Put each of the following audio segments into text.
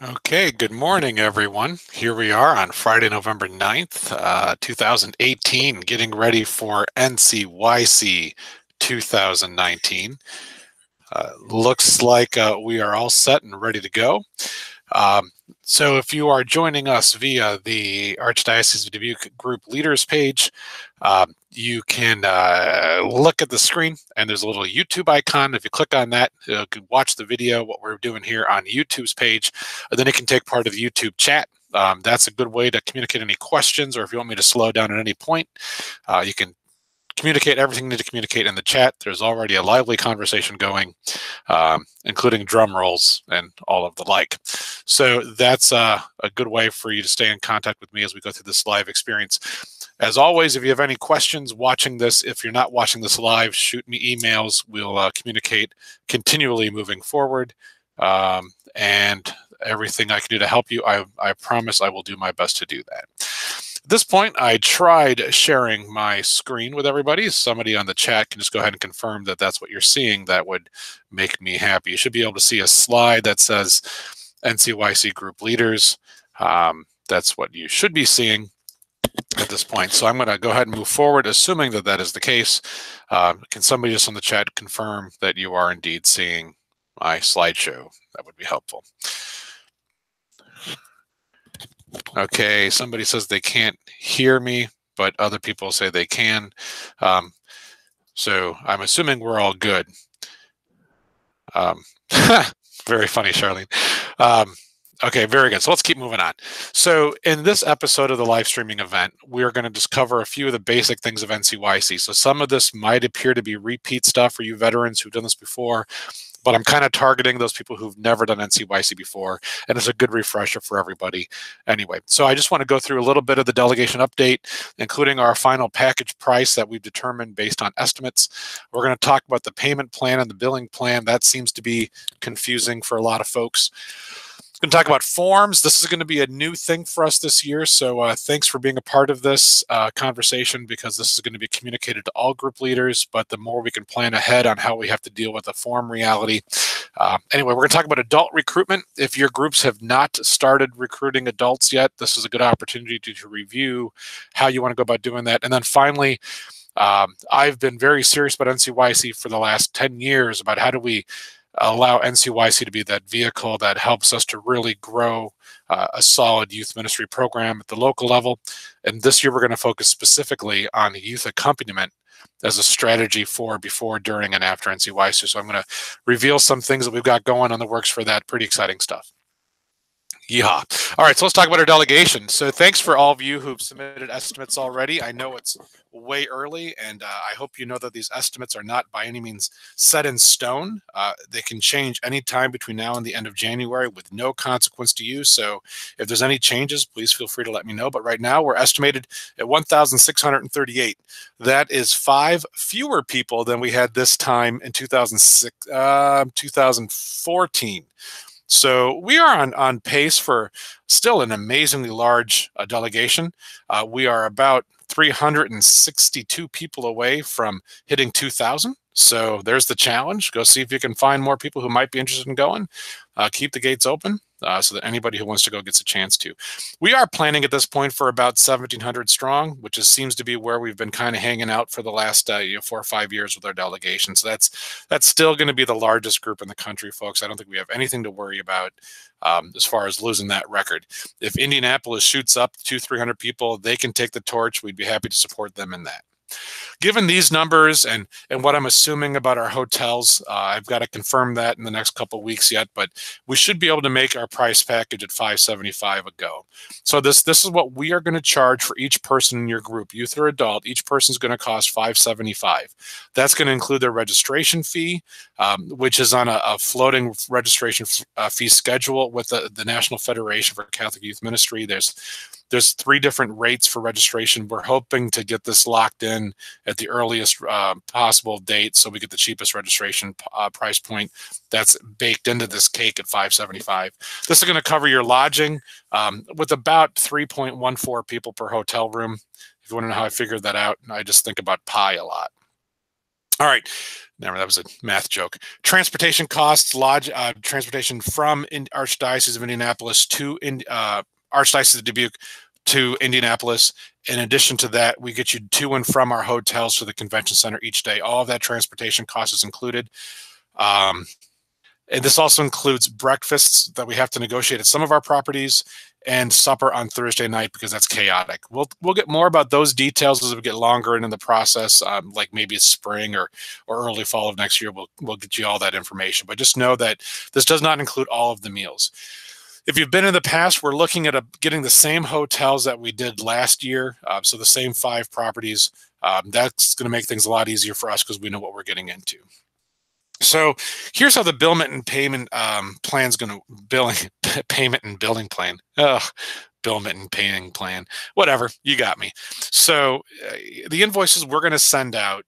Okay, good morning, everyone. Here we are on Friday, November 9th, 2018, getting ready for NCYC 2019. Looks like we are all set and ready to go. Um, so if you are joining us via the Archdiocese of Dubuque group leaders page, you can look at the screen and there's a little YouTube icon. If you click on that, you can watch the video, what we're doing here on YouTube's page, and then you can take part of the YouTube chat. That's a good way to communicate any questions, or if you want me to slow down at any point, you can communicate everything you need to communicate in the chat. There's already a lively conversation going, including drum rolls and all of the like. So that's a good way for you to stay in contact with me as we go through this live experience. As always, if you have any questions watching this, if you're not watching this live, shoot me emails. We'll communicate continually moving forward. And everything I can do to help you, I promise I will do my best to do that. At this point, I tried sharing my screen with everybody. Somebody on the chat can just go ahead and confirm that that's what you're seeing. That would make me happy. You should be able to see a slide that says NCYC group leaders. That's what you should be seeing at this point. So I'm going to go ahead and move forward, assuming that that is the case. Can somebody just on the chat confirm that you are indeed seeing my slideshow? That would be helpful. Okay, somebody says they can't hear me, but other people say they can. So I'm assuming we're all good. Very funny, Charlene. Okay, very good. So let's keep moving on. So in this episode of the live streaming event, we're going to just cover a few of the basic things of NCYC. So some of this might appear to be repeat stuff for you veterans who've done this before, but I'm kind of targeting those people who've never done NCYC before, and it's a good refresher for everybody anyway. So I just want to go through a little bit of the delegation update, including our final package price that we've determined based on estimates. We're going to talk about the payment plan and the billing plan. That seems to be confusing for a lot of folks. Going to talk about forms. This is going to be a new thing for us this year, so thanks for being a part of this conversation, because this is going to be communicated to all group leaders, but the more we can plan ahead on how we have to deal with the form reality. Anyway, we're going to talk about adult recruitment. If your groups have not started recruiting adults yet, this is a good opportunity to review how you want to go about doing that. And then finally, I've been very serious about NCYC for the last 10 years about how do we allow NCYC to be that vehicle that helps us to really grow a solid youth ministry program at the local level. And this year we're going to focus specifically on youth accompaniment as a strategy for before, during, and after NCYC. So I'm going to reveal some things that we've got going on the works for that. Pretty exciting stuff. Yeehaw. All right, so let's talk about our delegation. So thanks for all of you who've submitted estimates already. I know it's way early, and I hope you know that these estimates are not by any means set in stone. They can change anytime between now and the end of January with no consequence to you. So if there's any changes, please feel free to let me know. But right now, we're estimated at 1,638. That is 5 fewer people than we had this time in 2014. So we are on pace for still an amazingly large delegation. We are about 362 people away from hitting 2,000. So there's the challenge. Go see if you can find more people who might be interested in going. Keep the gates open so that anybody who wants to go gets a chance to. We are planning at this point for about 1,700 strong, which seems to be where we've been kind of hanging out for the last 4 or 5 years with our delegation. So that's still going to be the largest group in the country, folks. I don't think we have anything to worry about as far as losing that record. If Indianapolis shoots up 200-300 people, they can take the torch. We'd be happy to support them in that. Given these numbers and what I'm assuming about our hotels, I've got to confirm that in the next couple of weeks yet, but we should be able to make our price package at $575 a go. So this is what we are going to charge for each person in your group, youth or adult. Each person is going to cost $575. That's going to include their registration fee, which is on a floating registration fee schedule with the National Federation for Catholic Youth Ministry. There's 3 different rates for registration. We're hoping to get this locked in at the earliest possible date so we get the cheapest registration price point. That's baked into this cake at $575. This is going to cover your lodging with about 3.14 people per hotel room. If you want to know how I figured that out, I just think about pie a lot. All right. Never, that was a math joke. Transportation costs, transportation from Archdiocese of Indianapolis to Archdiocese of Dubuque to Indianapolis. In addition to that, we get you to and from our hotels to the convention center each day. All of that transportation cost is included. And this also includes breakfasts that we have to negotiate at some of our properties and supper on Thursday night because that's chaotic. We'll get more about those details as we get longer into the process, like maybe it's spring or early fall of next year. We'll get you all that information. But just know that this does not include all of the meals. If you've been in the past, we're looking at getting the same hotels that we did last year, so the same 5 properties. That's going to make things a lot easier for us because we know what we're getting into. So here's how the billment and payment plan's going to payment and billing plan. Billment and paying plan, whatever, you got me. So the invoices we're going to send out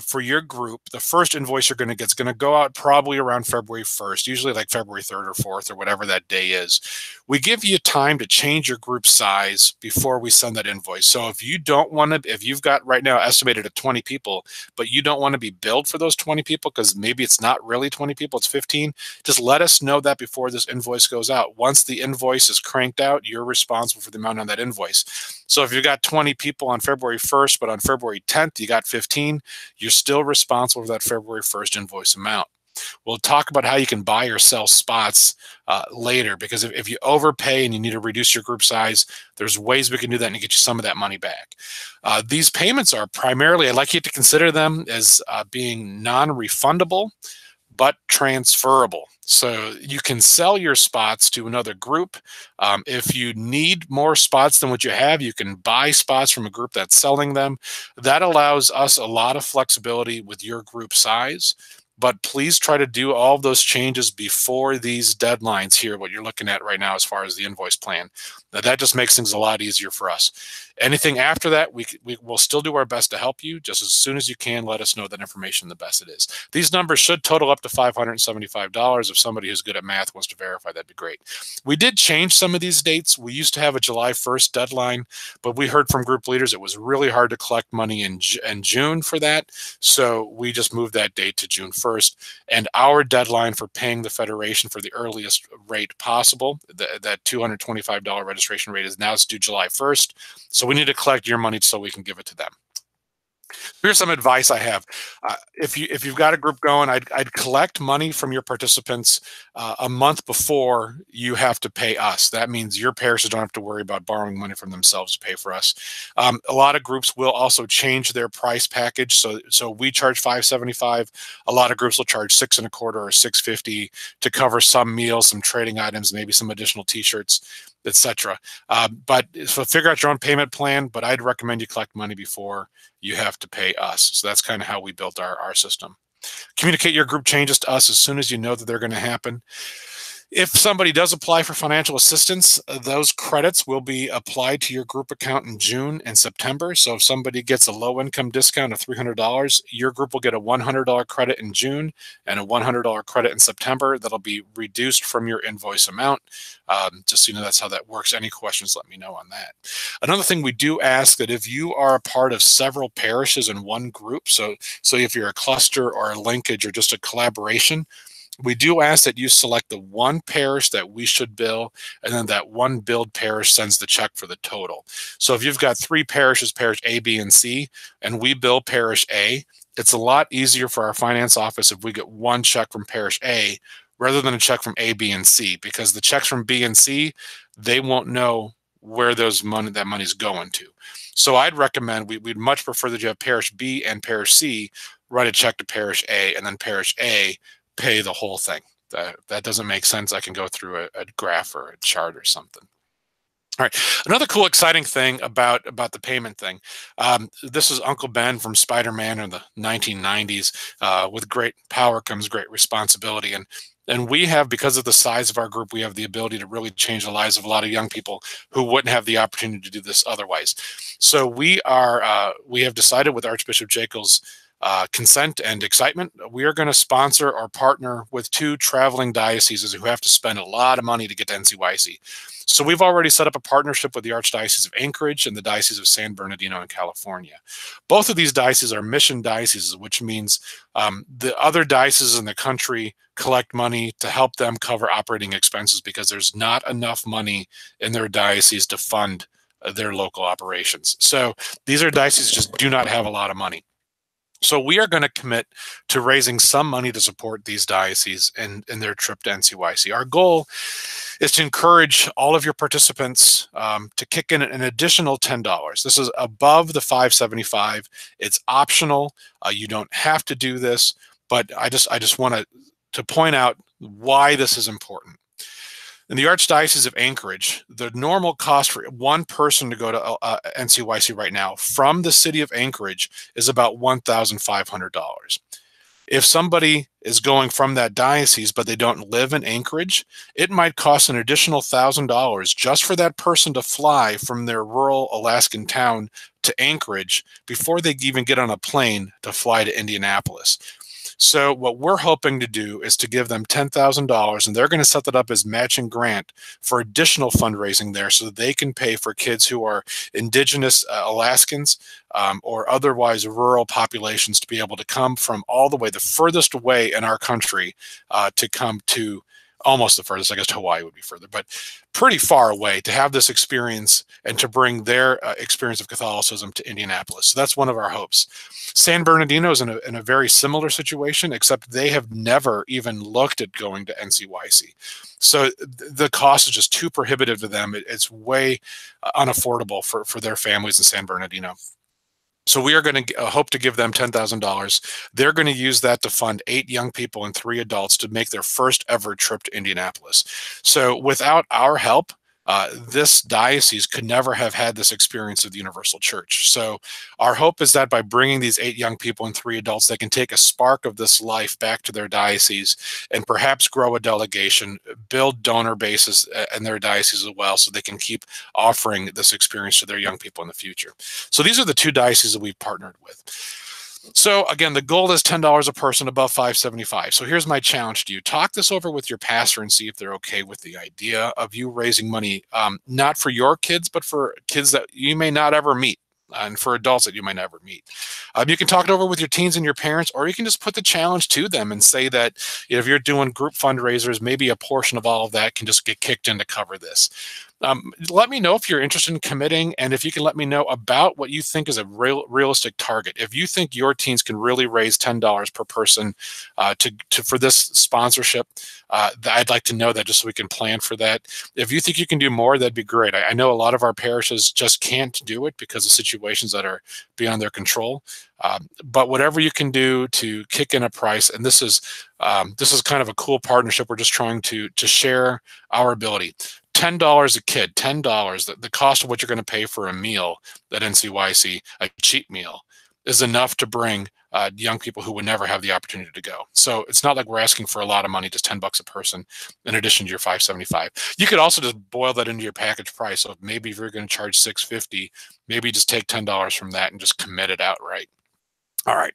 for your group, the first invoice you're going to get is going to go out probably around February 1st, usually like February 3rd or 4th or whatever that day is. We give you time to change your group size before we send that invoice. So if you don't want to, if you've got right now estimated at 20 people, but you don't want to be billed for those 20 people because maybe it's not really 20 people, it's 15, just let us know that before this invoice goes out. Once the invoice is cranked out, you're responsible for the amount on that invoice. So if you've got 20 people on February 1st, but on February 10th, you got 15, you're still responsible for that February 1st invoice amount. We'll talk about how you can buy or sell spots later, because if you overpay and you need to reduce your group size, there's ways we can do that and get you some of that money back. These payments are primarily, I'd like you to consider them as being non-refundable, but transferable. So you can sell your spots to another group. If you need more spots than what you have, you can buy spots from a group that's selling them. That allows us a lot of flexibility with your group size. But please try to do all of those changes before these deadlines here, what you're looking at right now as far as the invoice plan. Now, that just makes things a lot easier for us. Anything after that, we will still do our best to help you. Just as soon as you can, let us know that information, the best it is. These numbers should total up to $575. If somebody who's good at math wants to verify, that'd be great. We did change some of these dates. We used to have a July 1st deadline, but we heard from group leaders it was really hard to collect money in June for that. So we just moved that date to June 1st. And our deadline for paying the Federation for the earliest rate possible, that $225 registration rate, is now due July 1st. So we need to collect your money so we can give it to them. Here's some advice I have. If you've got a group going, I'd collect money from your participants a month before you have to pay us. That means your parishes don't have to worry about borrowing money from themselves to pay for us. A lot of groups will also change their price package. So we charge $575. A lot of groups will charge $6 1/4 or $6.50 to cover some meals, some trading items, maybe some additional T-shirts, etc. But so figure out your own payment plan, but I'd recommend you collect money before you have to pay us. So that's kind of how we built our system. Communicate your group changes to us as soon as you know that they're going to happen. If somebody does apply for financial assistance, those credits will be applied to your group account in June and September. So if somebody gets a low income discount of $300, your group will get a $100 credit in June and a $100 credit in September. That'll be reduced from your invoice amount. Just so you know, that's how that works. Any questions, let me know on that. Another thing we do ask that if you are a part of several parishes in one group, so if you're a cluster or a linkage or just a collaboration, we do ask that you select the one parish that we should bill, and then that one billed parish sends the check for the total. So if you've got 3 parishes, parish A, B, and C, and we bill parish A, it's a lot easier for our finance office if we get one check from parish A rather than a check from A, B, and C, because the checks from B and C, they won't know where that money's going to. So I'd recommend, we'd much prefer that you have parish B and parish C write a check to parish A, and then parish A pay the whole thing. That doesn't make sense. I can go through a graph or a chart or something. All right. Another cool, exciting thing about the payment thing. This is Uncle Ben from Spider-Man in the 1990s. With great power comes great responsibility. And we have, because of the size of our group, we have the ability to really change the lives of a lot of young people who wouldn't have the opportunity to do this otherwise. So we have decided with Archbishop Jekyll's consent and excitement, we are going to sponsor or partner with 2 traveling dioceses who have to spend a lot of money to get to NCYC. So we've already set up a partnership with the Archdiocese of Anchorage and the Diocese of San Bernardino in California. Both of these dioceses are mission dioceses, which means the other dioceses in the country collect money to help them cover operating expenses because there's not enough money in their diocese to fund their local operations. So these are dioceses just do not have a lot of money. So we are going to commit to raising some money to support these dioceses in their trip to NCYC. Our goal is to encourage all of your participants to kick in an additional $10. This is above the $575. It's optional. You don't have to do this, but I just want to point out why this is important. In the Archdiocese of Anchorage, the normal cost for one person to go to NCYC right now from the city of Anchorage is about $1,500. If somebody is going from that diocese but they don't live in Anchorage, it might cost an additional $1,000 just for that person to fly from their rural Alaskan town to Anchorage before they even get on a plane to fly to Indianapolis. So what we're hoping to do is to give them $10,000, and they're going to set that up as matching grant for additional fundraising there so that they can pay for kids who are indigenous Alaskans or otherwise rural populations to be able to come from all the way, the furthest away in our country to come to almost the furthest. I guess Hawaii would be further, but pretty far away to have this experience and to bring their experience of Catholicism to Indianapolis. So that's one of our hopes. San Bernardino is in a very similar situation, except they have never even looked at going to NCYC. So the cost is just too prohibitive to them. It's way unaffordable for their families in San Bernardino. So we are going to hope to give them $10,000. They're going to use that to fund 8 young people and 3 adults to make their first ever trip to Indianapolis. So without our help, this diocese could never have had this experience of the Universal Church. So our hope is that by bringing these 8 young people and 3 adults, they can take a spark of this life back to their diocese and perhaps grow a delegation, build donor bases in their diocese as well, so they can keep offering this experience to their young people in the future. So these are the 2 dioceses that we've partnered with. So again, the goal is $10 a person, above $575. So here's my challenge to you. Talk this over with your pastor and see if they're okay with the idea of you raising money, not for your kids, but for kids that you may not ever meet. And for adults that you might never meet. You can talk it over with your teens and your parents, or you can just put the challenge to them and say that if you're doing group fundraisers, maybe a portion of all of that can just get kicked in to cover this. Let me know if you're interested in committing, and if you can let me know about what you think is a realistic target. If you think your teens can really raise $10 per person for this sponsorship, I'd like to know that just so we can plan for that. If you think you can do more, that'd be great. I know a lot of our parishes just can't do it because of situations that are beyond their control. But whatever you can do to kick in a price, and this is kind of a cool partnership. We're just trying to share our ability. $10 a kid, $10, the cost of what you're going to pay for a meal at NCYC, a cheap meal, is enough to bring young people who would never have the opportunity to go. So it's not like we're asking for a lot of money, just $10 a person in addition to your $575. You could also just boil that into your package price. So maybe if you're going to charge $650, maybe just take $10 from that and just commit it outright. All right.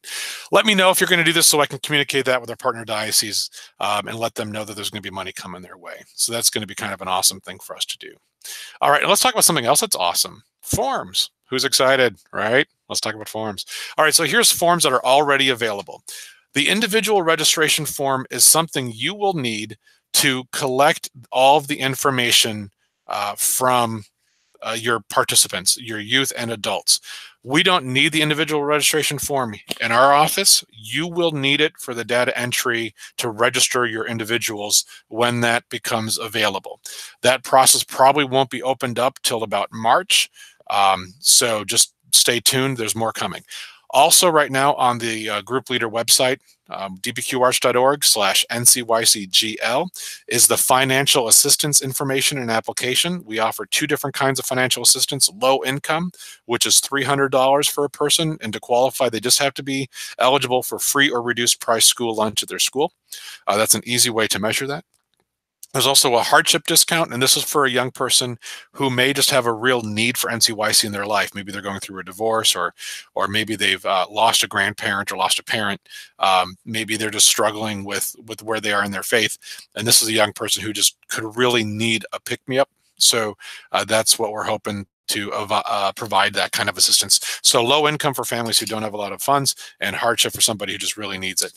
Let me know if you're going to do this so I can communicate that with our partner diocese and let them know that there's going to be money coming their way. So that's going to be kind of an awesome thing for us to do. All right. Let's talk about something else that's awesome. Forms. Who's excited, right? Let's talk about forms. All right. So here's forms that are already available. The individual registration form is something you will need to collect all of the information from your participants, your youth and adults. We don't need the individual registration form in our office. You will need it for the data entry to register your individuals when that becomes available. That process probably won't be opened up till about March. So just stay tuned. There's more coming. Also, right now on the group leader website, dbqarch.org/NCYCGL is the financial assistance information and application. We offer 2 different kinds of financial assistance: low income, which is $300 for a person, and to qualify, they just have to be eligible for free or reduced price school lunch at their school. That's an easy way to measure that. There's also a hardship discount, and this is for a young person who may just have a real need for NCYC in their life. Maybe they're going through a divorce, or maybe they've lost a grandparent or lost a parent. Maybe they're just struggling with where they are in their faith, and this is a young person who just could really need a pick-me-up. So that's what we're hoping to provide, that kind of assistance. So low income for families who don't have a lot of funds, and hardship for somebody who just really needs it.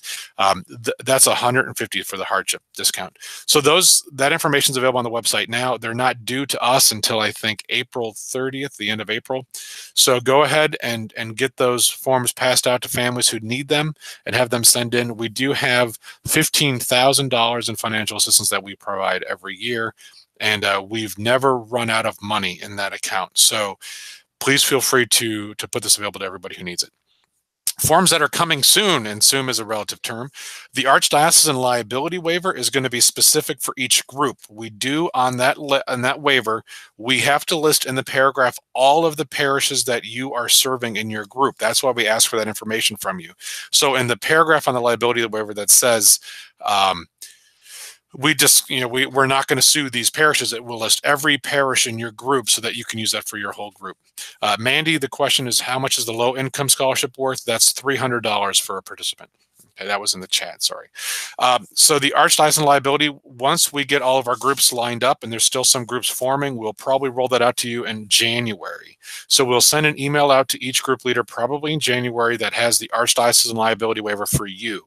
That's $150 for the hardship discount. So that information is available on the website now. They're not due to us until I think April 30th, the end of April. So go ahead and get those forms passed out to families who need them and have them send in. We do have $15,000 in financial assistance that we provide every year, and we've never run out of money in that account. So please feel free to put this available to everybody who needs it. Forms that are coming soon, and soon is a relative term. The Archdiocesan liability waiver is going to be specific for each group. We do on that waiver, we have to list in the paragraph all of the parishes that you are serving in your group. That's why we ask for that information from you. So in the paragraph on the liability waiver that says, we're not going to sue these parishes, it will list every parish in your group so that you can use that for your whole group. Mandy, the question is, how much is the low income scholarship worth? That's $300 for a participant. Okay, that was in the chat, sorry. So the Archdiocesan liability, once we get all of our groups lined up, and there's still some groups forming, we'll probably roll that out to you in January. So we'll send an email out to each group leader probably in January that has the Archdiocesan liability waiver for you.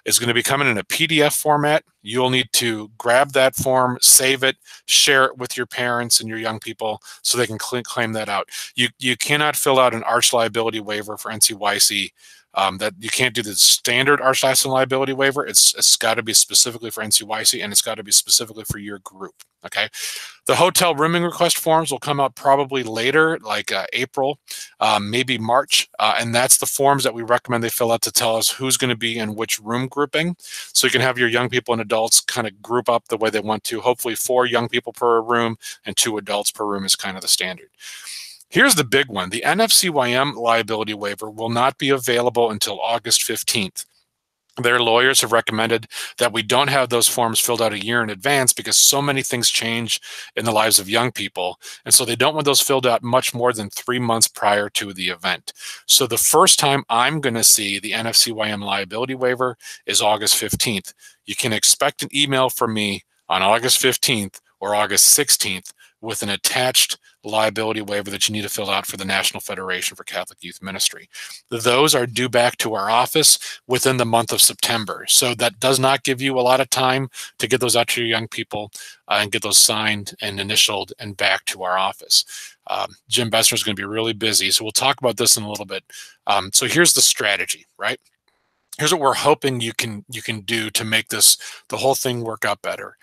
It's going to be coming in a PDF format. You'll need to grab that form, save it, share it with your parents and your young people so they can claim that out. You cannot fill out an arch liability waiver for NCYC. That you can't do the standard Archdiocesan liability waiver. It's got to be specifically for NCYC, and it's got to be specifically for your group. Okay. The hotel rooming request forms will come out probably later, like April, maybe March, and that's the forms that we recommend they fill out to tell us who's going to be in which room grouping. So you can have your young people and adults kind of group up the way they want to. Hopefully 4 young people per room and 2 adults per room is kind of the standard. Here's the big one. The NFCYM liability waiver will not be available until August 15th. Their lawyers have recommended that we don't have those forms filled out a year in advance because so many things change in the lives of young people. And so they don't want those filled out much more than 3 months prior to the event. So the first time I'm going to see the NFCYM liability waiver is August 15th. You can expect an email from me on August 15th or August 16th with an attached liability waiver that you need to fill out for the National Federation for Catholic Youth Ministry. Those are due back to our office within the month of September. So that does not give you a lot of time to get those out to your young people and get those signed and initialed and back to our office. Jim Bessner is going to be really busy, so we'll talk about this in a little bit. So here's the strategy, right? Here's what we're hoping you can do to make the whole thing work out better.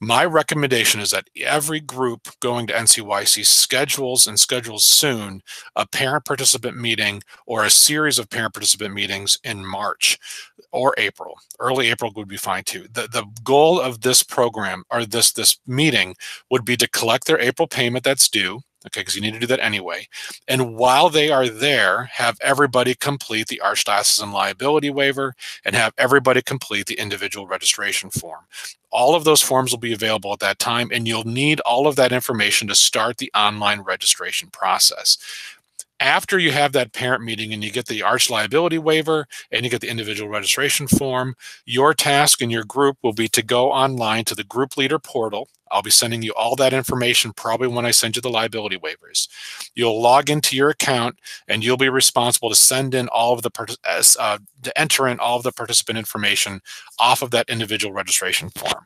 My recommendation is that every group going to NCYC schedules soon a parent participant meeting or a series of parent participant meetings in March or April. Early April would be fine too. The goal of this program or this meeting would be to collect their April payment that's due. Okay, because you need to do that anyway. And while they are there, have everybody complete the Archdiocesan liability waiver and have everybody complete the individual registration form. All of those forms will be available at that time, and you'll need all of that information to start the online registration process. After you have that parent meeting and you get the arch liability waiver and you get the individual registration form, your task in your group will be to go online to the group leader portal. I'll be sending you all that information probably when I send you the liability waivers. You'll log into your account and you'll be responsible to send in all of the to enter in all of the participant information off of that individual registration form.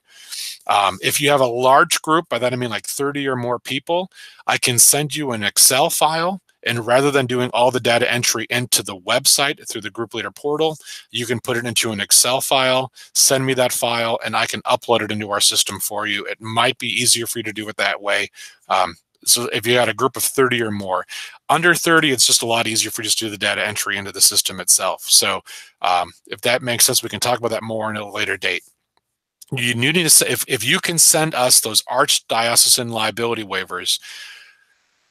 If you have a large group, by that I mean like 30 or more people, I can send you an Excel file. And rather than doing all the data entry into the website through the group leader portal, you can put it into an Excel file, send me that file, and I can upload it into our system for you. It might be easier for you to do it that way. So if you got a group of 30 or more, under 30, it's just a lot easier for you to do the data entry into the system itself. So if that makes sense, we can talk about that more in a later date. You need to say, if you can send us those archdiocesan liability waivers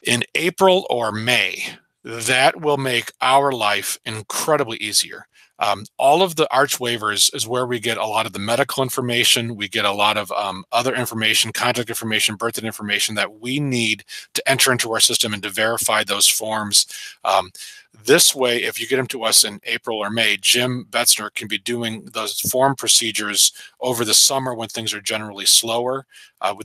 in April or May, that will make our life incredibly easier. All of the ARCH waivers is where we get a lot of the medical information. We get a lot of other information, contact information, birth information that we need to enter into our system and to verify those forms. This way, if you get them to us in April or May, Jim Betzner can be doing those form procedures over the summer when things are generally slower.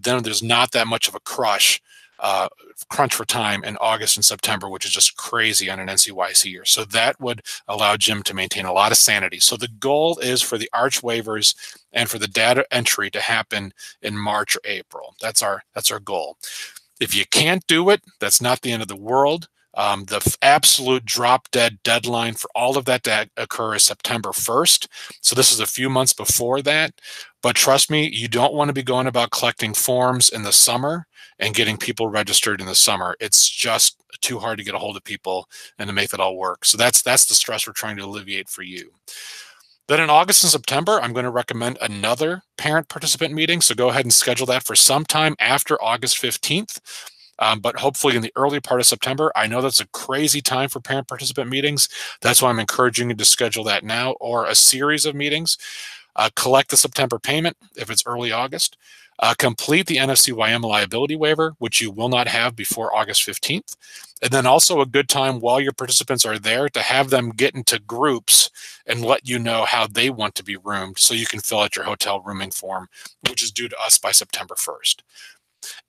Then there's not that much of a crunch for time in August and September, which is just crazy on an NCYC year. So that would allow Jim to maintain a lot of sanity. So the goal is for the ARCH waivers and for the data entry to happen in March or April. That's our goal. If you can't do it, that's not the end of the world. The absolute drop dead deadline for all of that to occur is September 1st. So this is a few months before that. But trust me, you don't want to be going about collecting forms in the summer and getting people registered in the summer. It's just too hard to get a hold of people and to make that all work. So that's the stress we're trying to alleviate for you. Then in August and September, I'm going to recommend another parent participant meeting. So go ahead and schedule that for sometime after August 15th. But hopefully in the early part of September. I know that's a crazy time for parent participant meetings. That's why I'm encouraging you to schedule that now, or a series of meetings. Collect the September payment if it's early August. Complete the NCYC liability waiver, which you will not have before August 15th. And then also a good time while your participants are there to have them get into groups and let you know how they want to be roomed so you can fill out your hotel rooming form, which is due to us by September 1st.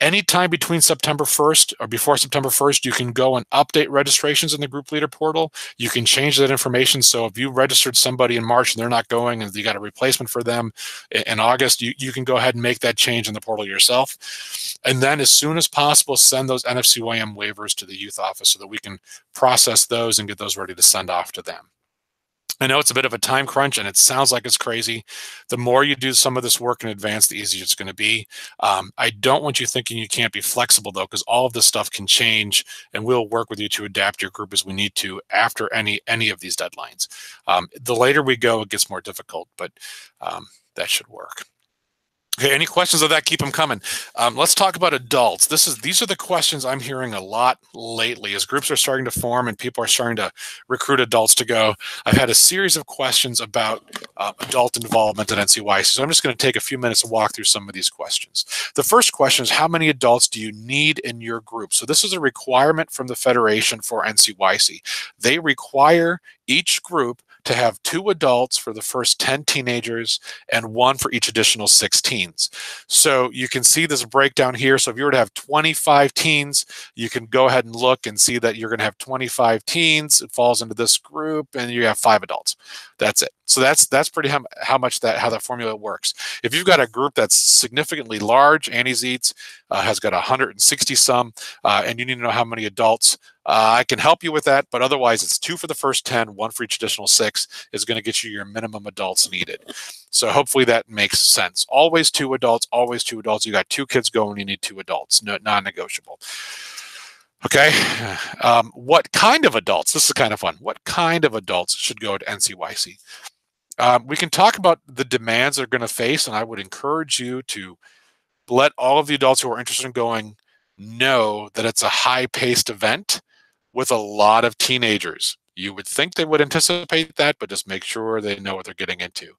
Anytime between September 1st or before September 1st, you can go and update registrations in the group leader portal. You can change that information. So if you registered somebody in March and they're not going and you got a replacement for them in August, you can go ahead and make that change in the portal yourself. And then as soon as possible, send those NCYC waivers to the youth office so that we can process those and get those ready to send off to them. I know it's a bit of a time crunch and it sounds like it's crazy. The more you do some of this work in advance, the easier it's going to be. I don't want you thinking you can't be flexible though, because all of this stuff can change and we'll work with you to adapt your group as we need to after any of these deadlines. The later we go, it gets more difficult, but that should work. Okay, any questions of that? Keep them coming. Let's talk about adults. These are the questions I'm hearing a lot lately as groups are starting to form and people are starting to recruit adults to go. I've had a series of questions about adult involvement at NCYC, so I'm just going to take a few minutes to walk through some of these questions. The first question is, how many adults do you need in your group? So this is a requirement from the Federation for NCYC. They require each group to have 2 adults for the first 10 teenagers and 1 for each additional 6 teens. So you can see this breakdown here. So if you were to have 25 teens, you can go ahead and look and see that you're going to have 25 teens. It falls into this group and you have 5 adults. That's it. So that's pretty how that formula works. If you've got a group that's significantly large, Annie's Eats has got 160 some, and you need to know how many adults, I can help you with that, but otherwise it's 2 for the first 10, 1 for each additional 6 is going to get you your minimum adults needed. So hopefully that makes sense. Always 2 adults, always 2 adults. You got 2 kids going, you need 2 adults, non-negotiable. Okay, what kind of adults? This is kind of fun. What kind of adults should go to NCYC? We can talk about the demands they're going to face, and I would encourage you to let all of the adults who are interested in going know that it's a high-paced event with a lot of teenagers. You would think they would anticipate that, but just make sure they know what they're getting into.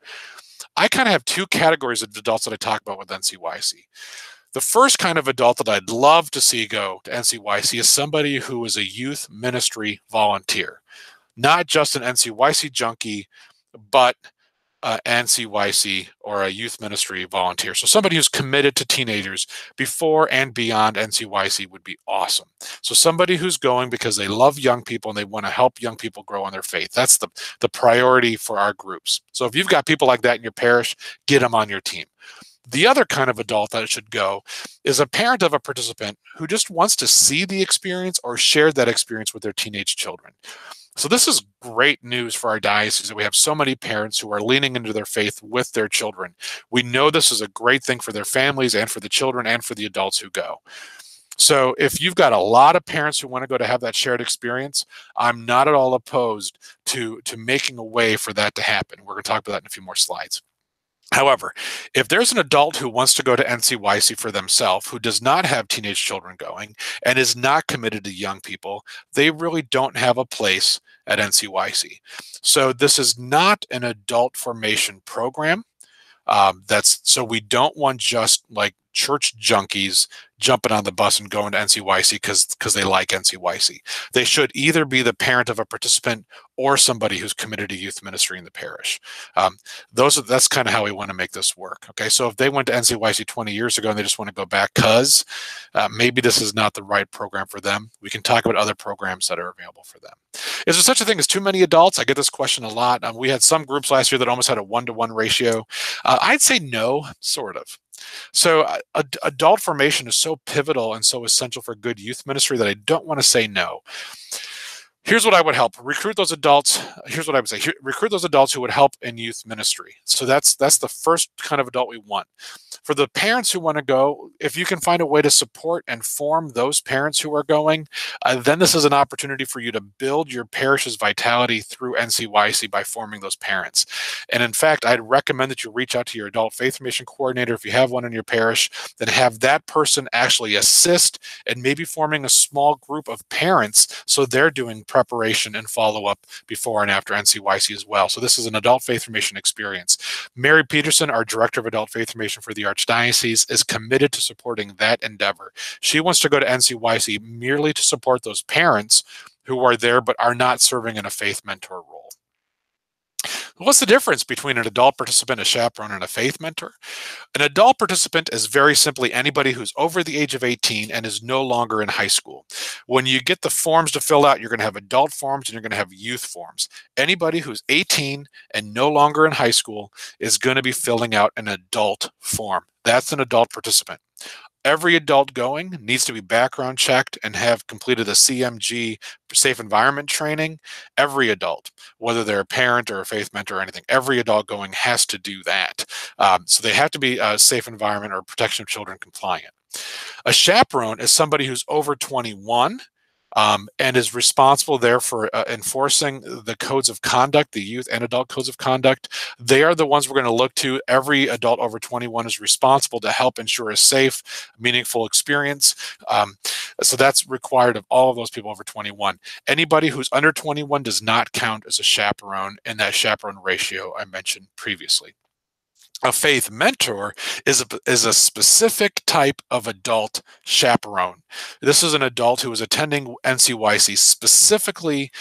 I kind of have 2 categories of adults that I talk about with NCYC. The first kind of adult that I'd love to see go to NCYC is somebody who is a youth ministry volunteer, not just an NCYC junkie, but NCYC or a youth ministry volunteer. So somebody who's committed to teenagers before and beyond NCYC would be awesome. So somebody who's going because they love young people and they want to help young people grow in their faith. That's the priority for our groups. So if you've got people like that in your parish, get them on your team. The other kind of adult that should go is a parent of a participant who just wants to see the experience or share that experience with their teenage children. So this is great news for our diocese that we have so many parents who are leaning into their faith with their children. We know this is a great thing for their families and for the children and for the adults who go. So if you've got a lot of parents who want to go to have that shared experience, I'm not at all opposed to making a way for that to happen. We're going to talk about that in a few more slides. However, if there's an adult who wants to go to NCYC for themselves, who does not have teenage children going and is not committed to young people, they really don't have a place at NCYC. So this is not an adult formation program. So we don't want just like church junkies jumping on the bus and going to NCYC because they like NCYC. They should either be the parent of a participant or somebody who's committed to youth ministry in the parish. That's kind of how we want to make this work. Okay, so if they went to NCYC 20 years ago and they just want to go back maybe this is not the right program for them. We can talk about other programs that are available for them. Is there such a thing as too many adults? I get this question a lot. We had some groups last year that almost had a 1-to-1 ratio. I'd say no, sort of. So adult formation is so pivotal and so essential for good youth ministry that I don't want to say no. Here's what I would help. Recruit those adults. Here's what I would say. Recruit those adults who would help in youth ministry. So that's the first kind of adult we want. For the parents who want to go, if you can find a way to support and form those parents who are going, then this is an opportunity for you to build your parish's vitality through NCYC by forming those parents. And in fact, I'd recommend that you reach out to your adult faith formation coordinator if you have one in your parish, then have that person actually assist and maybe forming a small group of parents so they're doing preparation and follow-up before and after NCYC as well. So this is an adult faith formation experience. Mary Peterson, our director of adult faith formation for the Archdiocese, is committed to supporting that endeavor. She wants to go to NCYC merely to support those parents who are there but are not serving in a faith mentor role. What's the difference between an adult participant, a chaperone, and a faith mentor? An adult participant is very simply anybody who's over the age of 18 and is no longer in high school. When you get the forms to fill out, you're going to have adult forms and you're going to have youth forms. Anybody who's 18 and no longer in high school is going to be filling out an adult form. That's an adult participant. Every adult going needs to be background checked and have completed a CMG safe environment training. Every adult, whether they're a parent or a faith mentor or anything, every adult going has to do that. So they have to be a safe environment or protection of children compliant. A chaperone is somebody who's over 21 and is responsible there for enforcing the codes of conduct, the youth and adult codes of conduct. They are the ones we're going to look to. Every adult over 21 is responsible to help ensure a safe, meaningful experience. So that's required of all of those people over 21. Anybody who's under 21 does not count as a chaperone in that chaperone ratio I mentioned previously. A faith mentor is a specific type of adult chaperone. This is an adult who is attending NCYC specifically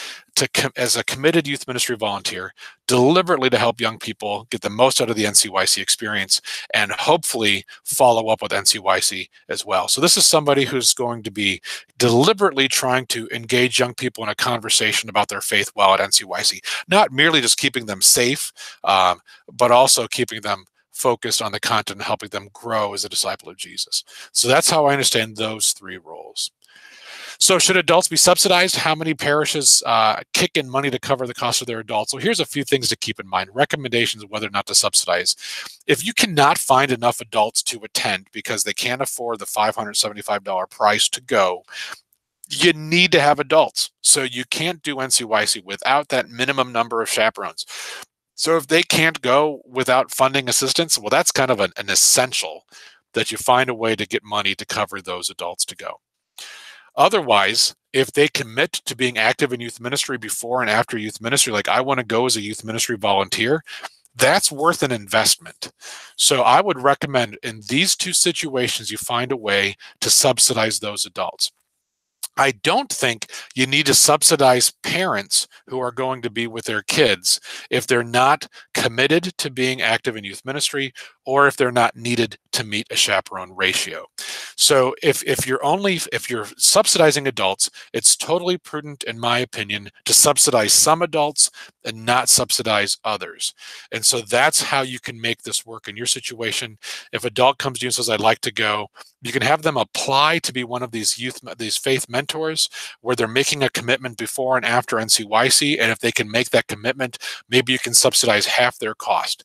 as a committed youth ministry volunteer, deliberately to help young people get the most out of the NCYC experience and hopefully follow up with NCYC as well. So this is somebody who's going to be deliberately trying to engage young people in a conversation about their faith while at NCYC, not merely just keeping them safe, but also keeping them focused on the content and helping them grow as a disciple of Jesus. So that's how I understand those three roles. So should adults be subsidized? How many parishes kick in money to cover the cost of their adults? So here's a few things to keep in mind. Recommendations of whether or not to subsidize. If you cannot find enough adults to attend because they can't afford the $575 price to go, you need to have adults. So you can't do NCYC without that minimum number of chaperones. So if they can't go without funding assistance, well, that's kind of an essential that you find a way to get money to cover those adults to go. Otherwise, if they commit to being active in youth ministry before and after youth ministry, like I want to go as a youth ministry volunteer, that's worth an investment. So I would recommend in these two situations, you find a way to subsidize those adults. I don't think you need to subsidize parents who are going to be with their kids if they're not committed to being active in youth ministry or if they're not needed to meet a chaperone ratio. So if you're subsidizing adults, it's totally prudent, in my opinion, to subsidize some adults and not subsidize others. And so that's how you can make this work in your situation. If an adult comes to you and says, I'd like to go, you can have them apply to be one of these faith mentors where they're making a commitment before and after NCYC. And if they can make that commitment, maybe you can subsidize half their cost.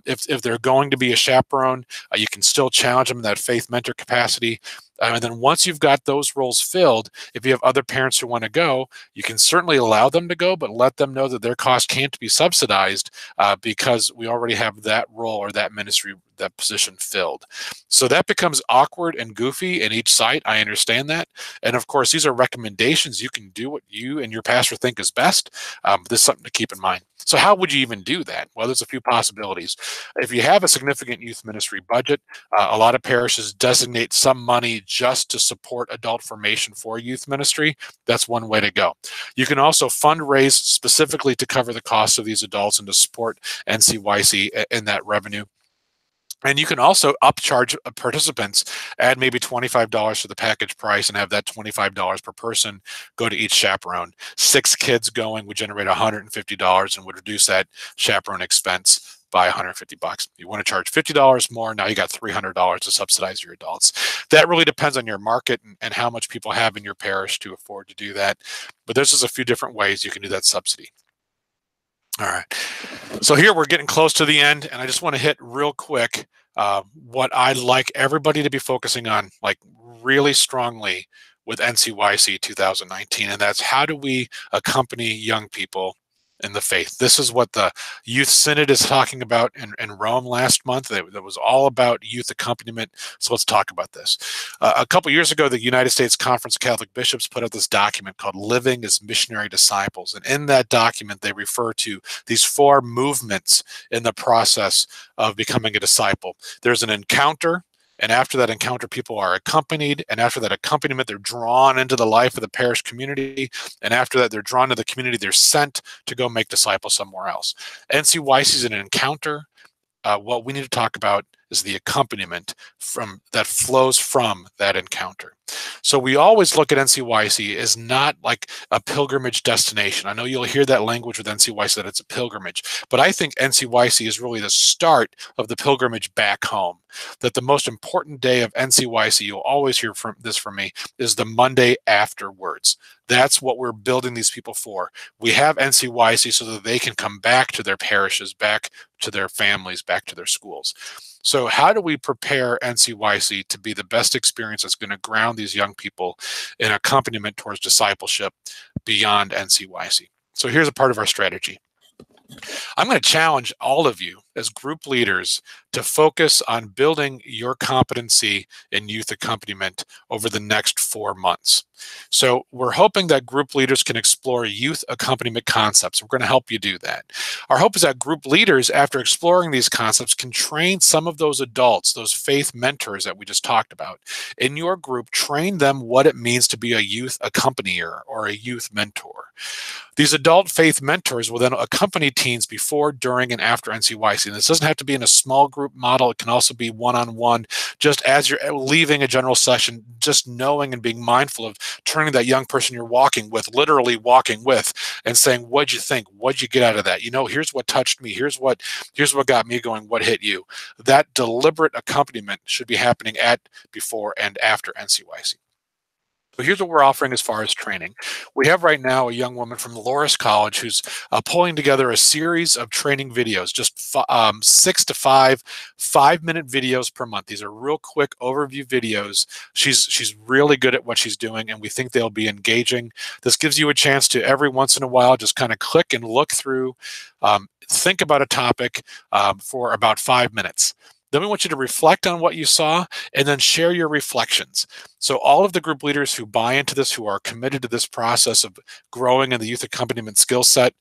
If they're going to be a chaperone, you can still challenge them in that faith mentor capacity. And then once you've got those roles filled, if you have other parents who want to go, you can certainly allow them to go, but let them know that their cost can't be subsidized because we already have that role or that ministry, that position filled. So that becomes awkward and goofy in each site. I understand that. And of course, these are recommendations. You can do what you and your pastor think is best. This is something to keep in mind. So how would you even do that? Well, there's a few possibilities. If you have a significant youth ministry budget, a lot of parishes designate some money just to support adult formation for youth ministry. That's one way to go. You can also fundraise specifically to cover the costs of these adults and to support NCYC in that revenue. And you can also upcharge participants, add maybe $25 to the package price and have that $25 per person go to each chaperone. 6 kids going would generate $150 and would reduce that chaperone expense by $150. You want to charge $50 more, now you got $300 to subsidize your adults. That really depends on your market and how much people have in your parish to afford to do that. But there's just a few different ways you can do that subsidy. All right, so here we're getting close to the end, and I just want to hit real quick what I'd like everybody to be focusing on, like really strongly with NCYC 2019, and that's how do we accompany young people in the faith. This is what the Youth Synod is talking about in Rome last month. That was all about youth accompaniment. So let's talk about this. A couple years ago, the United States Conference of Catholic Bishops put out this document called Living as Missionary Disciples. And in that document, they refer to these 4 movements in the process of becoming a disciple. There's an encounter. And after that encounter, people are accompanied. And after that accompaniment, they're drawn into the life of the parish community. And after that, they're drawn to the community. They're sent to go make disciples somewhere else. NCYC is an encounter. What we need to talk about is the accompaniment that flows from that encounter. So we always look at NCYC as not like a pilgrimage destination. I know you'll hear that language with NCYC, that it's a pilgrimage, but I think NCYC is really the start of the pilgrimage back home. That the most important day of NCYC, you'll always hear from me, is the Monday afterwards. That's what we're building these people for. We have NCYC so that they can come back to their parishes, back to their families, back to their schools. So how do we prepare NCYC to be the best experience that's going to ground these young people in accompaniment towards discipleship beyond NCYC? So here's a part of our strategy. I'm going to challenge all of you as group leaders to focus on building your competency in youth accompaniment over the next 4 months. So we're hoping that group leaders can explore youth accompaniment concepts. We're going to help you do that. Our hope is that group leaders, after exploring these concepts, can train some of those adults, those faith mentors that we just talked about, in your group, train them what it means to be a youth accompanier or a youth mentor. These adult faith mentors will then accompany teens before, during, and after NCYC. And this doesn't have to be in a small group model. It can also be one-on-one, just as you're leaving a general session, just knowing and being mindful of turning that young person you're walking with, literally walking with, and saying, what'd you think? What'd you get out of that? You know, here's what touched me. Here's what got me going. What hit you? That deliberate accompaniment should be happening at, before, and after NCYC. So here's what we're offering as far as training. We have right now a young woman from Loras College who's pulling together a series of training videos, just 6 to 5-minute videos per month. These are real quick overview videos. She's really good at what she's doing, and we think they'll be engaging. This gives you a chance to every once in a while just kind of click and look through, think about a topic for about 5 minutes. Then we want you to reflect on what you saw and then share your reflections. So all of the group leaders who buy into this, who are committed to this process of growing in the youth accompaniment skill set,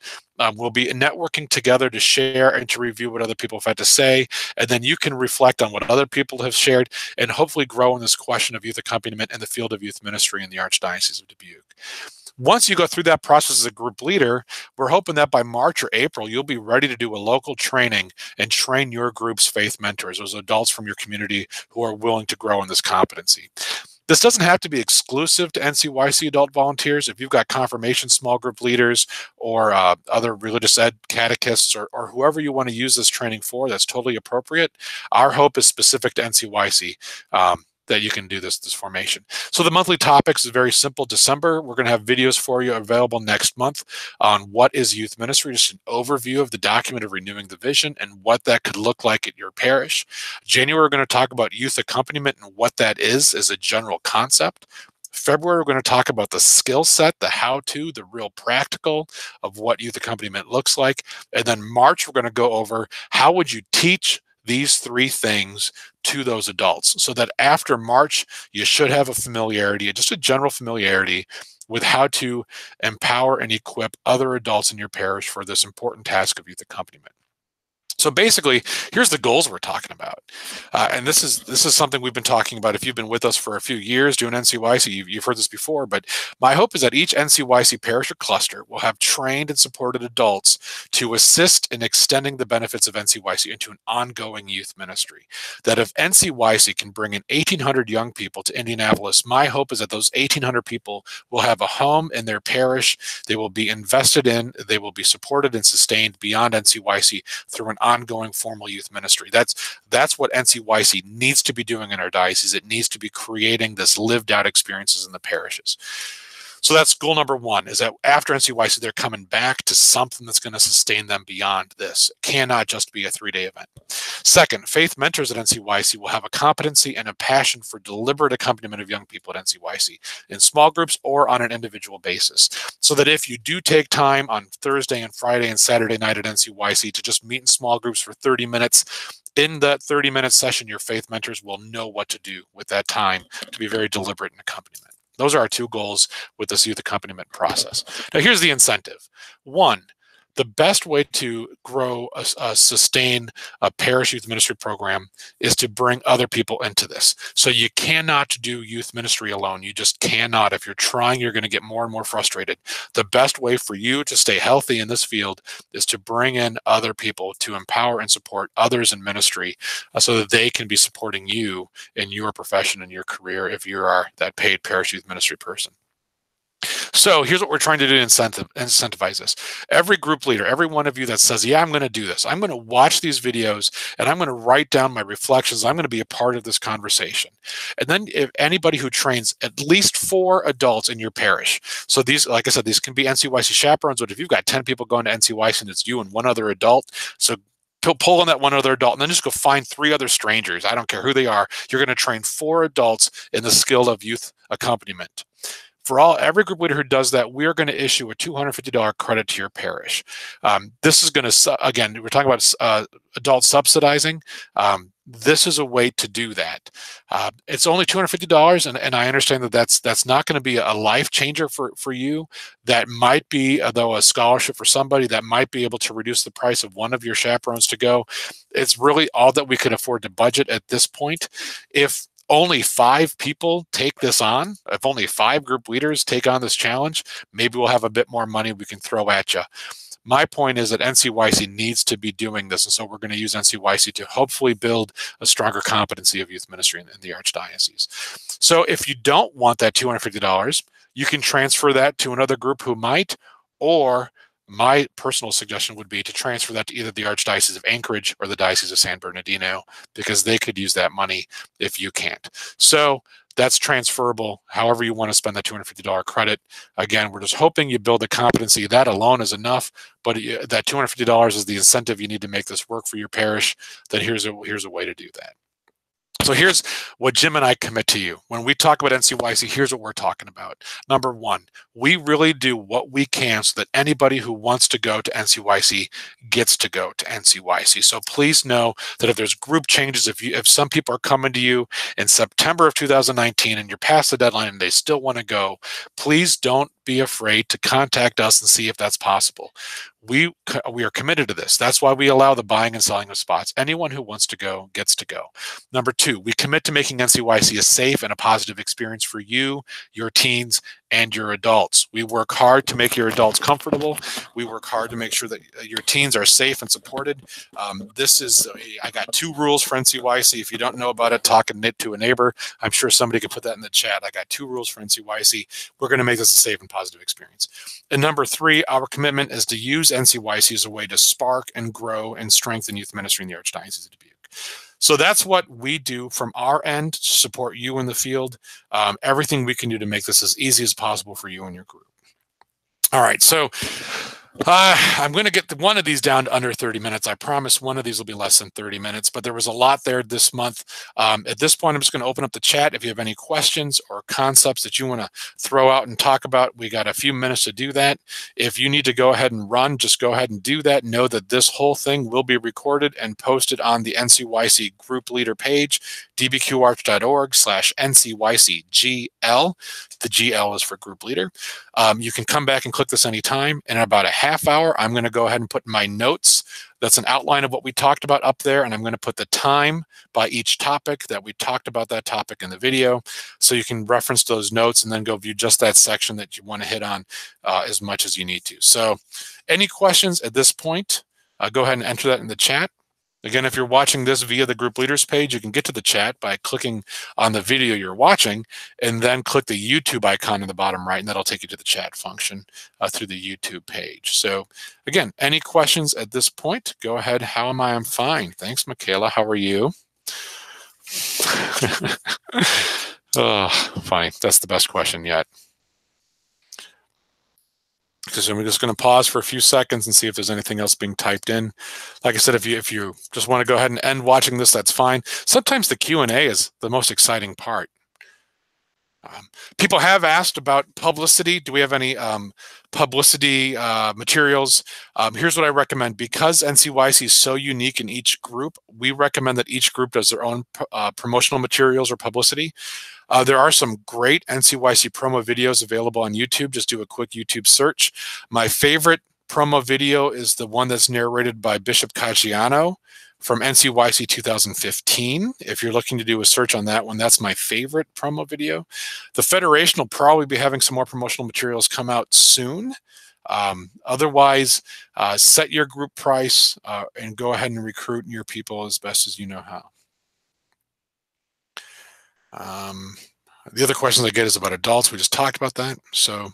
will be networking together to share and to review what other people have had to say. And then you can reflect on what other people have shared and hopefully grow in this question of youth accompaniment in the field of youth ministry in the Archdiocese of Dubuque. Once you go through that process as a group leader, we're hoping that by March or April, you'll be ready to do a local training and train your group's faith mentors, those adults from your community who are willing to grow in this competency. This doesn't have to be exclusive to NCYC adult volunteers. If you've got confirmation small group leaders or other religious ed catechists or whoever you want to use this training for, that's totally appropriate. Our hope is specific to NCYC. that you can do this formation. So the monthly topics is very simple. December, we're going to have videos for you available next month on what is youth ministry, just an overview of the document of renewing the vision and what that could look like at your parish. January, we're going to talk about youth accompaniment and what that is as a general concept. February, we're going to talk about the skill set, the how-to, the real practical of what youth accompaniment looks like. And then March, we're going to go over how would you teach these three things to those adults, so that after March, you should have a familiarity, just a general familiarity with how to empower and equip other adults in your parish for this important task of youth accompaniment. So basically, here's the goals we're talking about. And this is something we've been talking about. If you've been with us for a few years doing NCYC, you've heard this before, but my hope is that each NCYC parish or cluster will have trained and supported adults to assist in extending the benefits of NCYC into an ongoing youth ministry. That if NCYC can bring in 1,800 young people to Indianapolis, my hope is that those 1,800 people will have a home in their parish. They will be invested in, they will be supported and sustained beyond NCYC through an ongoing formal youth ministry. That's what NCYC needs to be doing in our diocese. It needs to be creating this lived out experiences in the parishes. So that's goal number one, is that after NCYC, they're coming back to something that's going to sustain them beyond this. It cannot just be a 3-day event. Second, faith mentors at NCYC will have a competency and a passion for deliberate accompaniment of young people at NCYC in small groups or on an individual basis. So that if you do take time on Thursday and Friday and Saturday night at NCYC to just meet in small groups for 30 minutes, in that 30-minute session, your faith mentors will know what to do with that time to be very deliberate in accompaniment. Those are our two goals with this youth accompaniment process. Now, here's the incentive. One, the best way to grow, sustain a parish youth ministry program is to bring other people into this. So you cannot do youth ministry alone. You just cannot. If you're trying, you're going to get more and more frustrated. The best way for you to stay healthy in this field is to bring in other people to empower and support others in ministry so that they can be supporting you in your profession and your career if you are that paid parish youth ministry person. So here's what we're trying to do to incentivize this. Every group leader, every one of you that says, yeah, I'm going to do this, I'm going to watch these videos and I'm going to write down my reflections. I'm going to be a part of this conversation. And then if anybody who trains at least 4 adults in your parish. So these, like I said, these can be NCYC chaperones, but if you've got 10 people going to NCYC and it's you and one other adult, so pull on that one other adult and then just go find 3 other strangers. I don't care who they are. You're going to train 4 adults in the skill of youth accompaniment. For every group leader who does that, we are going to issue a $250 credit to your parish. This is going to, again, we're talking about adult subsidizing. This is a way to do that. It's only $250, and I understand that that's not going to be a life changer for you. That might be, though, a scholarship for somebody that might be able to reduce the price of one of your chaperones to go. It's really all that we can afford to budget at this point. If only 5 people take this on, if only 5 group leaders take on this challenge, maybe we'll have a bit more money we can throw at you. My point is that NCYC needs to be doing this, and so we're going to use NCYC to hopefully build a stronger competency of youth ministry in the Archdiocese. So if you don't want that $250, you can transfer that to another group who might, or my personal suggestion would be to transfer that to either the Archdiocese of Anchorage or the Diocese of San Bernardino, because they could use that money if you can't. So that's transferable however you want to spend that $250 credit. Again, we're just hoping you build the competency. That alone is enough, but that $250 is the incentive you need to make this work for your parish. Then here's a way to do that. So here's what Jim and I commit to you. When we talk about NCYC, here's what we're talking about. Number one, we really do what we can so that anybody who wants to go to NCYC gets to go to NCYC. So please know that if there's group changes, if some people are coming to you in September of 2019 and you're past the deadline and they still want to go, please don't be afraid to contact us and see if that's possible. We are committed to this. That's why we allow the buying and selling of spots. Anyone who wants to go gets to go. Number two, we commit to making NCYC a safe and a positive experience for you, your teens, and your adults. We work hard to make your adults comfortable. We work hard to make sure that your teens are safe and supported. I got 2 rules for NCYC. If you don't know about it, talk and knit to a neighbor. I'm sure somebody could put that in the chat. I got 2 rules for NCYC. We're going to make this a safe and positive experience. And number 3, our commitment is to use NCYC as a way to spark and grow and strengthen youth ministry in the Archdiocese of Dubuque. So that's what we do from our end to support you in the field. Everything we can do to make this as easy as possible for you and your group. All right, so I'm going to get one of these down to under 30 minutes. I promise one of these will be less than 30 minutes, but there was a lot there this month. At this point, I'm just going to open up the chat. If you have any questions or concepts that you want to throw out and talk about, we got a few minutes to do that. If you need to go ahead and run, just go ahead and do that. Know that this whole thing will be recorded and posted on the NCYC group leader page, dbqarch.org/NCYCGL. The GL is for group leader. You can come back and click this anytime. In about a half hour, I'm going to go ahead and put my notes. That's an outline of what we talked about up there, and I'm going to put the time by each topic that we talked about that topic in the video, so you can reference those notes and then go view just that section that you want to hit on as much as you need to. So any questions at this point, go ahead and enter that in the chat. Again, if you're watching this via the group leaders page, you can get to the chat by clicking on the video you're watching and then click the YouTube icon in the bottom right, and that'll take you to the chat function through the YouTube page. So again, any questions at this point, go ahead. How am I? I'm fine. Thanks, Michaela. How are you? Oh, fine. That's the best question yet. Because I'm just going to pause for a few seconds and see if there's anything else being typed in. Like I said, if you just want to go ahead and end watching this, that's fine. Sometimes the Q&A is the most exciting part. People have asked about publicity. Do we have any publicity materials? Here's what I recommend. Because NCYC is so unique in each group, we recommend that each group does their own promotional materials or publicity. There are some great NCYC promo videos available on YouTube. Just do a quick YouTube search. My favorite promo video is the one that's narrated by Bishop Caggiano from NCYC 2015. If you're looking to do a search on that one, that's my favorite promo video. The Federation will probably be having some more promotional materials come out soon. Otherwise, set your group price and go ahead and recruit your people as best as you know how. The other questions I get is about adults. We just talked about that. So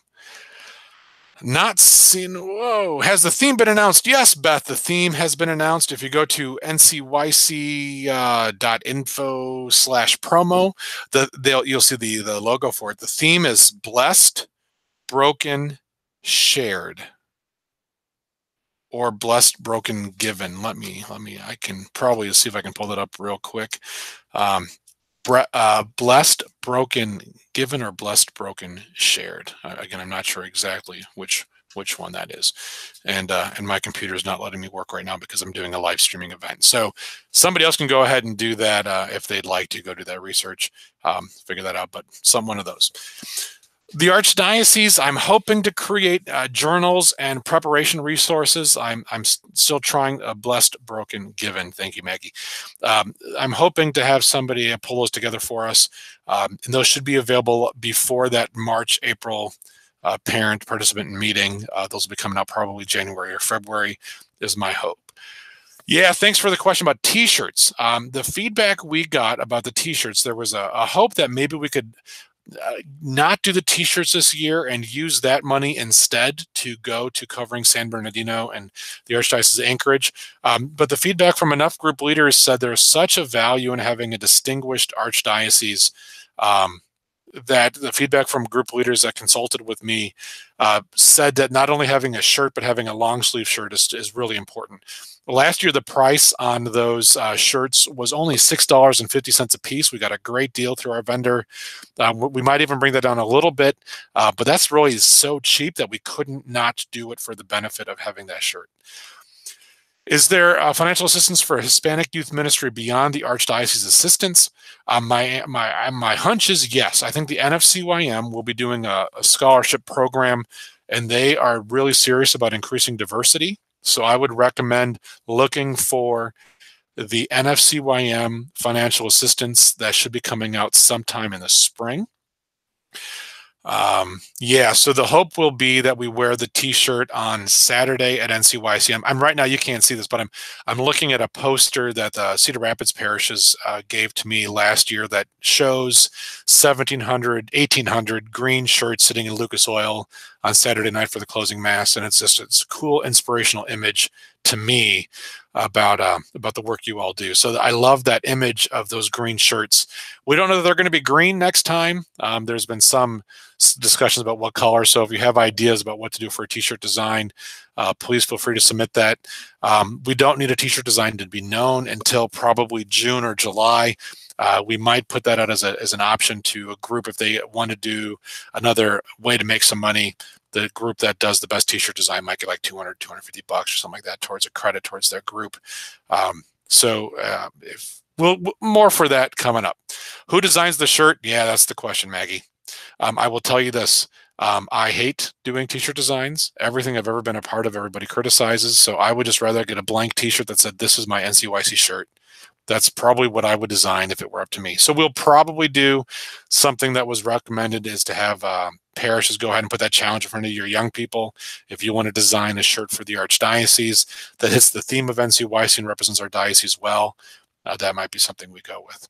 not seen. Whoa, has the theme been announced? Yes, Beth, the theme has been announced. If you go to ncyc.info/promo, you'll see the logo for it. The theme is blessed, broken, shared, or blessed, broken, given. I can probably see if I can pull that up real quick. Blessed, broken, given, or blessed, broken, shared. Again, I'm not sure exactly which one that is, and my computer is not letting me work right now because I'm doing a live streaming event. So somebody else can go ahead and do that if they'd like to go do that research, figure that out. But one of those. The Archdiocese, I'm hoping to create journals and preparation resources. I'm still trying a blessed, broken, given. Thank you, Maggie. I'm hoping to have somebody pull those together for us. And those should be available before that March, April parent participant meeting. Those will be coming out probably January or February is my hope. Yeah, thanks for the question about t-shirts. The feedback we got about the t-shirts, there was a hope that maybe we could not do the t-shirts this year and use that money instead to go to covering San Bernardino and the Archdiocese of Anchorage. But the feedback from enough group leaders said there's such a value in having a distinguished archdiocese that the feedback from group leaders that consulted with me said that not only having a shirt, but having a long sleeve shirt is really important. Last year, the price on those shirts was only $6.50 a piece. We got a great deal through our vendor. We might even bring that down a little bit, but that's really so cheap that we couldn't not do it for the benefit of having that shirt. Is there financial assistance for Hispanic youth ministry beyond the Archdiocese assistance? My hunch is yes. I think the NFCYM will be doing a scholarship program, and they are really serious about increasing diversity. So I would recommend looking for the NFCYM financial assistance that should be coming out sometime in the spring. Yeah, so the hope will be that we wear the t-shirt on Saturday at NCYC. I'm right now, you can't see this, but I'm looking at a poster that the Cedar Rapids parishes gave to me last year that shows 1,700, 1,800 green shirts sitting in Lucas Oil on Saturday night for the closing mass. And it's a cool inspirational image to me about the work you all do. So I love that image of those green shirts. We don't know that they're going to be green next time. There's been some discussions about what color. So if you have ideas about what to do for a t-shirt design, please feel free to submit that. We don't need a t-shirt design to be known until probably June or July. We might put that out as an option to a group if they want to do another way to make some money. The group that does the best t-shirt design might get like $200, $250 or something like that towards a credit towards their group. More for that coming up. Who designs the shirt? Yeah, that's the question, Maggie. I will tell you this. I hate doing t-shirt designs. Everything I've ever been a part of, everybody criticizes. So I would just rather get a blank t-shirt that said, this is my NCYC shirt. That's probably what I would design if it were up to me. So we'll probably do something that was recommended is to have parishes go ahead and put that challenge in front of your young people. If you want to design a shirt for the Archdiocese that hits the theme of NCYC and represents our diocese well, that might be something we go with.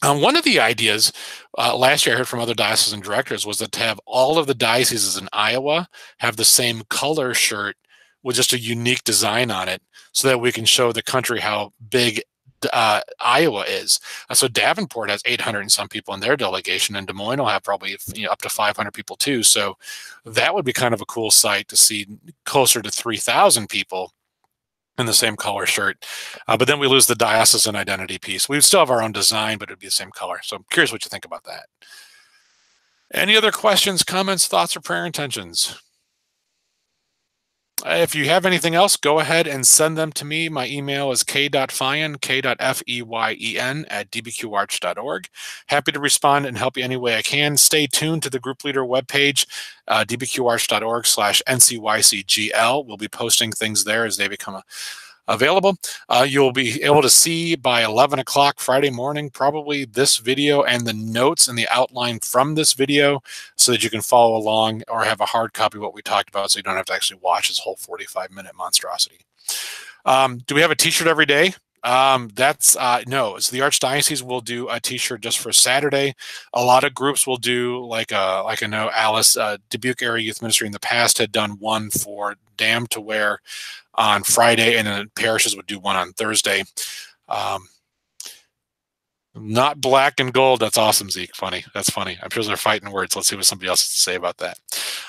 One of the ideas last year I heard from other diocesan directors was that to have all of the dioceses in Iowa have the same color shirt with just a unique design on it so that we can show the country how big Iowa is. So Davenport has 800 and some people in their delegation, and Des Moines will have probably up to 500 people too. So that would be kind of a cool sight to see closer to 3,000 people in the same color shirt. But then we lose the diocesan identity piece. We still have our own design, but it'd be the same color. So I'm curious what you think about that. Any other questions, comments, thoughts, or prayer intentions? If you have anything else, go ahead and send them to me. My email is k.feyen, k.feyen @dbqarch.org. Happy to respond and help you any way I can. Stay tuned to the group leader webpage, dbqarch.org/NCYCGL. We'll be posting things there as they become available. You'll be able to see by 11 o'clock Friday morning, probably this video and the notes and the outline from this video so that you can follow along or have a hard copy of what we talked about so you don't have to actually watch this whole 45-minute monstrosity. Do we have a t-shirt every day? No. So the Archdiocese will do a t-shirt just for Saturday. A lot of groups will do like I know Alice, Dubuque Area Youth Ministry in the past had done one for Dam to wear on Friday, and then parishes would do one on Thursday. Not black and gold. That's awesome, Zeke. Funny. That's funny. I'm sure they're fighting words. Let's see what somebody else has to say about that.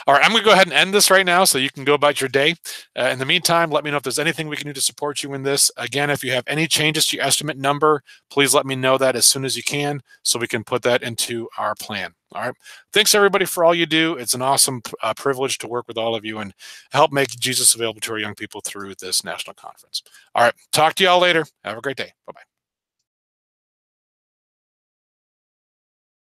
All right, I'm going to go ahead and end this right now so you can go about your day. In the meantime, let me know if there's anything we can do to support you in this. Again, if you have any changes to your estimate number, please let me know that as soon as you can so we can put that into our plan. All right. Thanks, everybody, for all you do. It's an awesome privilege to work with all of you and help make Jesus available to our young people through this national conference. All right. Talk to you all later. Have a great day. Bye-bye.